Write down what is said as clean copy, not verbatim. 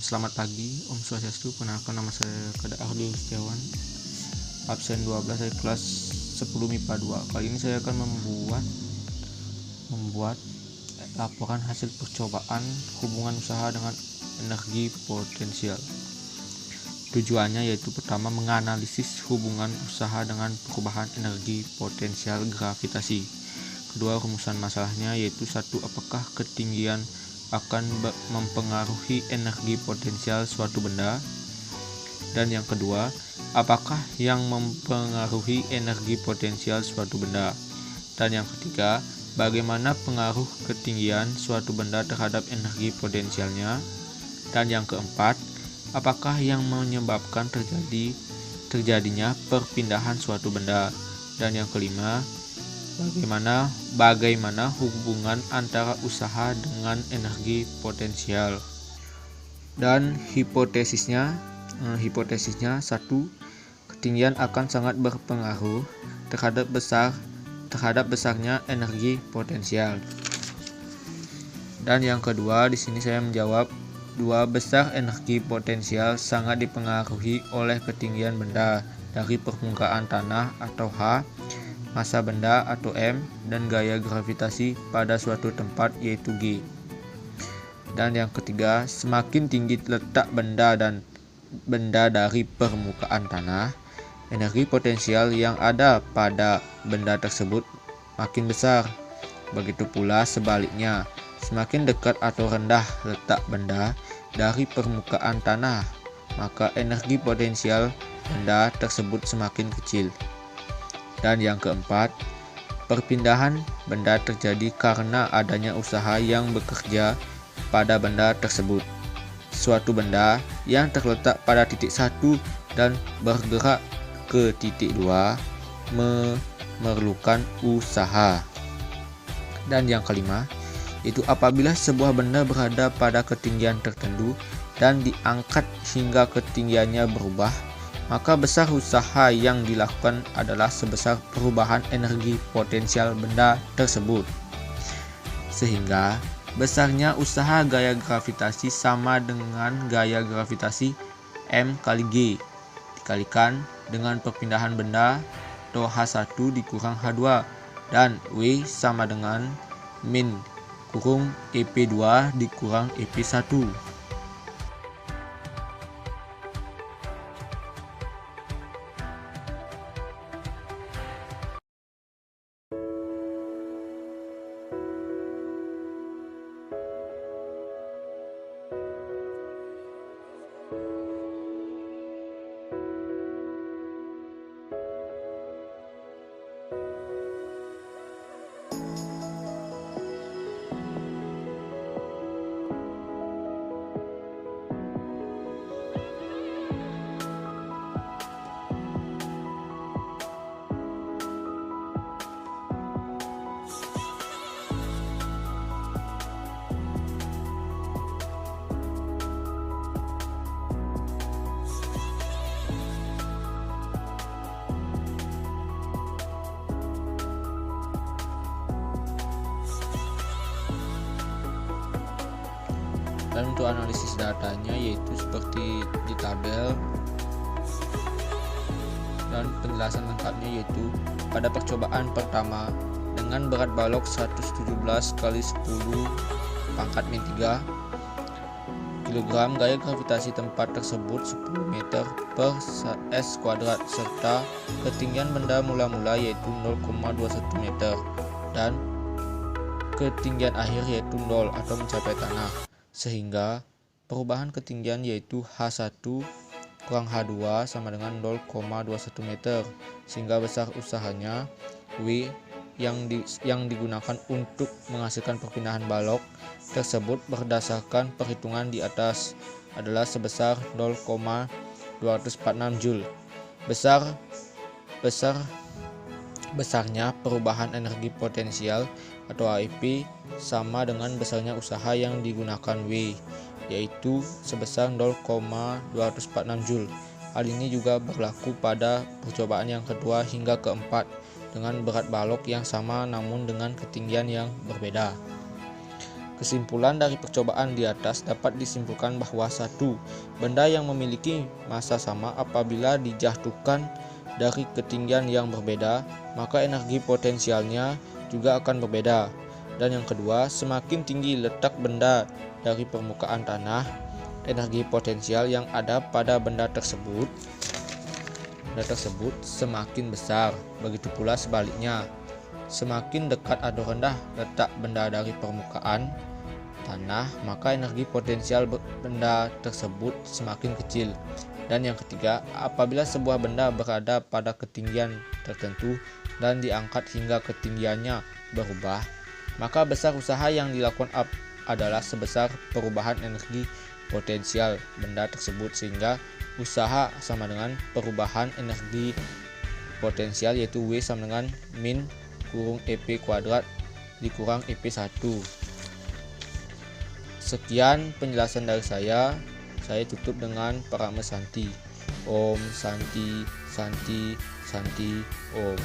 Selamat pagi, Om Swastiastu. Perkenalkan, nama saya Kada Ardi Setiawan, absen 12 dari kelas 10 MIPA 2. Kali ini saya akan membuat laporan hasil percobaan hubungan usaha dengan energi potensial. Tujuannya yaitu pertama, menganalisis hubungan usaha dengan perubahan energi potensial gravitasi. Kedua, rumusan masalahnya yaitu satu, apakah ketinggian akan mempengaruhi energi potensial suatu benda, dan yang kedua, apakah yang mempengaruhi energi potensial suatu benda, dan yang ketiga, bagaimana pengaruh ketinggian suatu benda terhadap energi potensialnya, dan yang keempat, apakah yang menyebabkan terjadinya perpindahan suatu benda, dan yang kelima, bagaimana hubungan antara usaha dengan energi potensial. Dan hipotesisnya satu, ketinggian akan sangat berpengaruh terhadap besarnya energi potensial. Dan yang kedua, di sini saya menjawab dua, besar energi potensial sangat dipengaruhi oleh ketinggian benda dari permukaan tanah atau H, massa benda atau M, dan gaya gravitasi pada suatu tempat yaitu G. Dan yang ketiga, semakin tinggi letak benda dari permukaan tanah, energi potensial yang ada pada benda tersebut makin besar. Begitu pula sebaliknya, semakin dekat atau rendah letak benda dari permukaan tanah, maka energi potensial benda tersebut semakin kecil. Dan yang keempat, perpindahan benda terjadi karena adanya usaha yang bekerja pada benda tersebut. Suatu benda yang terletak pada titik 1 dan bergerak ke titik 2 memerlukan usaha. Dan yang kelima, itu apabila sebuah benda berada pada ketinggian tertentu dan diangkat hingga ketinggiannya berubah, maka besar usaha yang dilakukan adalah sebesar perubahan energi potensial benda tersebut. Sehingga besarnya usaha gaya gravitasi sama dengan gaya gravitasi M kali G dikalikan dengan perpindahan benda atau H1 dikurang H2, dan W sama dengan min kurung EP2 dikurang EP1. Dan untuk analisis datanya yaitu seperti di tabel, dan penjelasan lengkapnya yaitu pada percobaan pertama dengan berat balok 117 kali 10 pangkat min 3 kg, gaya gravitasi tempat tersebut 10 meter per s kuadrat, serta ketinggian benda mula-mula yaitu 0,21 meter dan ketinggian akhir yaitu 0 atau mencapai tanah, sehingga perubahan ketinggian yaitu H1 kurang H2 sama dengan 0,21 meter, sehingga besar usahanya W yang digunakan untuk menghasilkan perpindahan balok tersebut berdasarkan perhitungan di atas adalah sebesar 0,246 Joule. Besarnya perubahan energi potensial atau AEP sama dengan besarnya usaha yang digunakan W, yaitu sebesar 0,246 Joule. Hal ini juga berlaku pada percobaan yang kedua hingga keempat dengan berat balok yang sama namun dengan ketinggian yang berbeda. Kesimpulan dari percobaan di atas dapat disimpulkan bahwa satu benda yang memiliki massa sama apabila dijatuhkan dari ketinggian yang berbeda, maka energi potensialnya juga akan berbeda. Dan yang kedua, semakin tinggi letak benda dari permukaan tanah, energi potensial yang ada pada benda tersebut semakin besar. Begitu pula sebaliknya, semakin dekat atau rendah letak benda dari permukaan tanah, maka energi potensial benda tersebut semakin kecil. Dan yang ketiga, apabila sebuah benda berada pada ketinggian tertentu dan diangkat hingga ketinggiannya berubah, maka besar usaha yang dilakukan adalah sebesar perubahan energi potensial benda tersebut, sehingga usaha sama dengan perubahan energi potensial, yaitu W sama dengan min kurung EP kuadrat dikurang EP1. Sekian penjelasan dari saya tutup dengan Parama Santi. Om Santi Santi Santi Om.